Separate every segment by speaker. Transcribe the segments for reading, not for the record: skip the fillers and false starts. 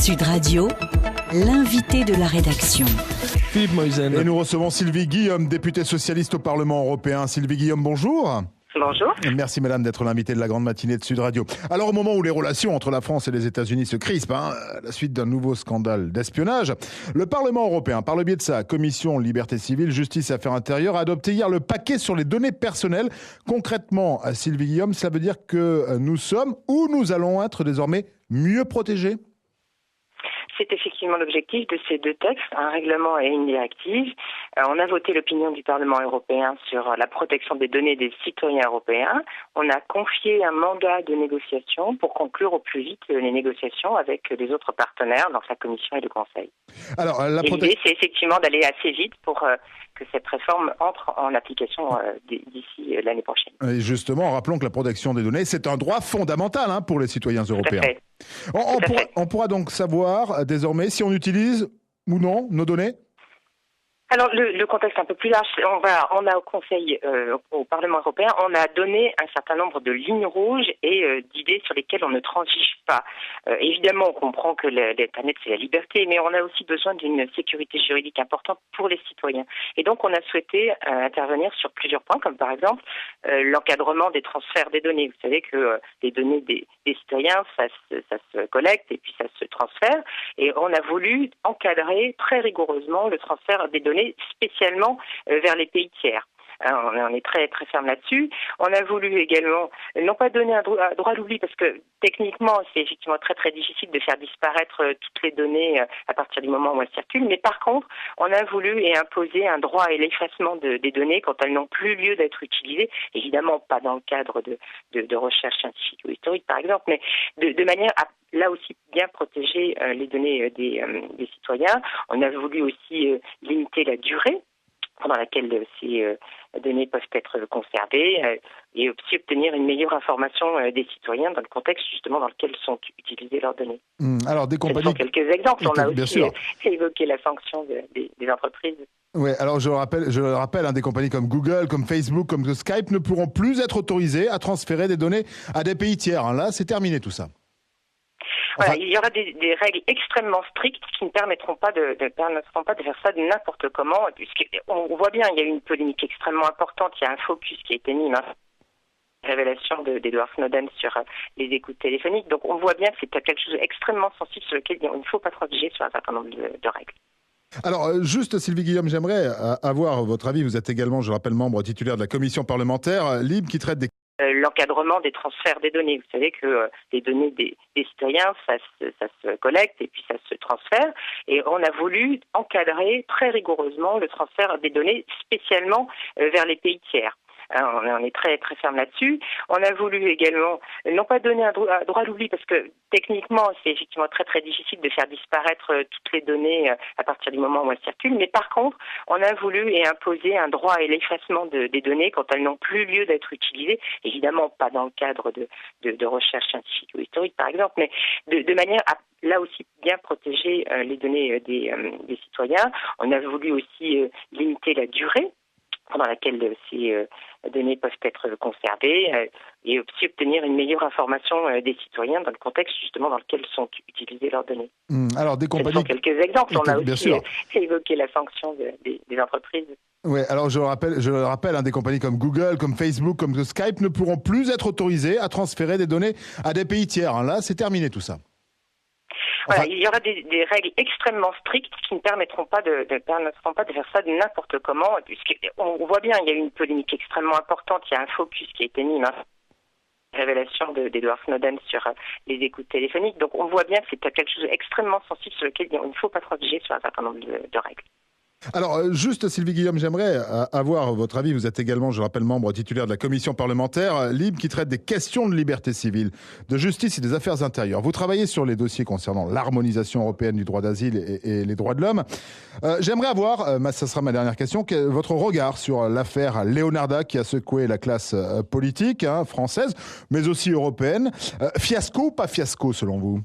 Speaker 1: Sud Radio, l'invité de la rédaction.
Speaker 2: Philippe Moïsen.
Speaker 3: Et nous recevons Sylvie Guillaume, députée socialiste au Parlement européen. Sylvie Guillaume, bonjour.
Speaker 4: Bonjour.
Speaker 3: Merci madame d'être l'invitée de la grande matinée de Sud Radio. Alors au moment où les relations entre la France et les États-Unis se crispent, à la suite d'un nouveau scandale d'espionnage, le Parlement européen, par le biais de sa commission Liberté civile, Justice et Affaires intérieures, a adopté hier le paquet sur les données personnelles. Concrètement, Sylvie Guillaume, cela veut dire que nous sommes ou nous allons être désormais mieux protégés ?
Speaker 4: C'est effectivement l'objectif de ces deux textes, un règlement et une directive. On a voté l'opinion du Parlement européen sur la protection des données des citoyens européens. On a confié un mandat de négociation pour conclure au plus vite les négociations avec les autres partenaires, donc la Commission et le Conseil.
Speaker 3: Alors,
Speaker 4: l'idée, c'est effectivement d'aller assez vite pour que cette réforme entre en application d'ici l'année prochaine.
Speaker 3: Et justement, rappelons que la protection des données, c'est un droit fondamental pour les citoyens européens. On pourra donc savoir désormais si on utilise ou non nos données ?
Speaker 4: Alors le contexte est un peu plus large. On a au Conseil, au Parlement européen, on a donné un certain nombre de lignes rouges et d'idées sur lesquelles on ne transige pas. Évidemment, on comprend que l'Internet c'est la liberté, mais on a aussi besoin d'une sécurité juridique importante pour les citoyens. Et donc on a souhaité intervenir sur plusieurs points, comme par exemple l'encadrement des transferts des données. Vous savez que les données des citoyens, ça se collecte et puis ça se transfère. Et on a voulu encadrer très rigoureusement le transfert des données spécialement vers les pays tiers. On est très très ferme là-dessus. On a voulu également non pas donner un droit à l'oubli parce que techniquement c'est effectivement très très difficile de faire disparaître toutes les données à partir du moment où elles circulent, mais par contre on a voulu et imposer un droit à l'effacement des données quand elles n'ont plus lieu d'être utilisées, évidemment pas dans le cadre de recherche scientifique ou historique par exemple, mais de manière à là aussi bien protéger les données des citoyens. On a voulu aussi limiter la durée pendant laquelle ces données peuvent être conservées et aussi obtenir une meilleure information des citoyens dans le contexte justement dans lequel sont utilisées leurs données.
Speaker 3: Alors des compagnies...
Speaker 4: Ce sont quelques exemples. On a aussi
Speaker 3: sûr.
Speaker 4: évoqué la sanction des entreprises.
Speaker 3: Oui, alors je le rappelle, des compagnies comme Google, comme Facebook, comme Skype ne pourront plus être autorisées à transférer des données à des pays tiers. Là, c'est terminé tout ça.
Speaker 4: Voilà, il y aura des règles extrêmement strictes qui ne permettront pas de faire ça de n'importe comment. Puisqu'on voit bien, il y a eu une polémique extrêmement importante. Il y a un focus qui a été mis, révélation d'Edward Snowden sur les écoutes téléphoniques. Donc on voit bien que c'est quelque chose d'extrêmement sensible sur lequel il ne faut pas transiger sur un certain nombre de règles.
Speaker 3: Alors, juste Sylvie Guillaume, j'aimerais avoir votre avis. Vous êtes également, je rappelle, membre titulaire de la commission parlementaire libre qui traite des...
Speaker 4: L'encadrement des transferts des données. Vous savez que les données des citoyens, ça se collecte et puis ça se transfère. Et on a voulu encadrer très rigoureusement le transfert des données spécialement vers les pays tiers. On est très très ferme là-dessus. On a voulu également non pas donner un droit à l'oubli parce que techniquement c'est effectivement très très difficile de faire disparaître toutes les données à partir du moment où elles circulent, mais par contre on a voulu et imposer un droit à l'effacement des données quand elles n'ont plus lieu d'être utilisées, évidemment pas dans le cadre de recherche scientifique ou historique par exemple, mais de manière à là aussi bien protéger les données des citoyens. On a voulu aussi limiter la durée pendant laquelle ces données peuvent être conservées et aussi obtenir une meilleure information des citoyens dans le contexte justement dans lequel sont utilisées leurs données.
Speaker 3: Alors des compagnies...
Speaker 4: Ce sont quelques exemples. On a aussi
Speaker 3: sûr.
Speaker 4: évoqué la sanction des entreprises.
Speaker 3: Oui, alors je le rappelle, des compagnies comme Google, comme Facebook, comme Skype ne pourront plus être autorisées à transférer des données à des pays tiers. Là, c'est terminé tout ça.
Speaker 4: Voilà, il y aura des règles extrêmement strictes qui ne permettront pas de faire ça de n'importe comment. Puisqu'on voit bien, il y a eu une polémique extrêmement importante. Il y a un focus qui a été mis, révélation d'Edward Snowden sur les écoutes téléphoniques. Donc on voit bien que c'est quelque chose d'extrêmement sensible sur lequel il ne faut pas transiger sur un certain nombre de règles.
Speaker 3: Alors, juste Sylvie Guillaume, j'aimerais avoir votre avis. Vous êtes également, je rappelle, membre titulaire de la commission parlementaire libre qui traite des questions de liberté civile, de justice et des affaires intérieures. Vous travaillez sur les dossiers concernant l'harmonisation européenne du droit d'asile et les droits de l'homme. J'aimerais avoir, ça sera ma dernière question, votre regard sur l'affaire Leonarda qui a secoué la classe politique française, mais aussi européenne. Fiasco ou pas fiasco selon vous ?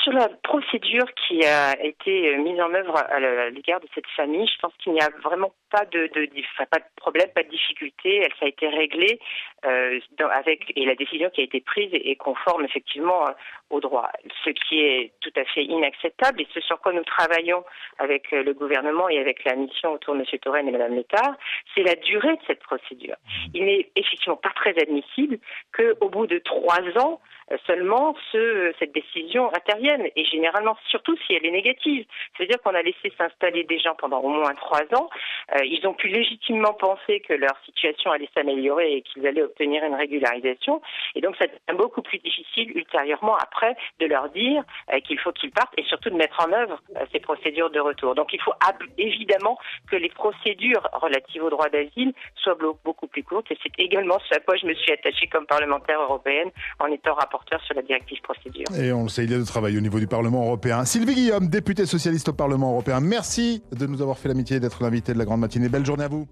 Speaker 4: Sur la procédure qui a été mise en œuvre à l'égard de cette famille, je pense qu'il n'y a vraiment pas de problème, pas de difficulté. Ça a été réglé et la décision qui a été prise est conforme effectivement au droit. Ce qui est tout à fait inacceptable et ce sur quoi nous travaillons avec le gouvernement et avec la mission autour de M. Touraine et Mme Létard, c'est la durée de cette procédure. Il n'est effectivement pas très admissible qu'au bout de 3 ans, seulement cette décision intervienne, et généralement, surtout si elle est négative. C'est-à-dire qu'on a laissé s'installer des gens pendant au moins 3 ans. Ils ont pu légitimement penser que leur situation allait s'améliorer et qu'ils allaient obtenir une régularisation. Et donc, ça devient beaucoup plus difficile ultérieurement après de leur dire qu'il faut qu'ils partent et surtout de mettre en œuvre ces procédures de retour. Donc, il faut évidemment que les procédures relatives au droit d'asile soient beaucoup plus courtes. Et c'est également ce à quoi je me suis attachée comme parlementaire européenne en étant rapporteur sur la directive procédure.
Speaker 3: Et on le sait, il y a du travail au niveau du Parlement européen. Sylvie Guillaume, députée socialiste au Parlement européen, merci de nous avoir fait l'amitié d'être l'invitée de la grande matinée. Belle journée à vous.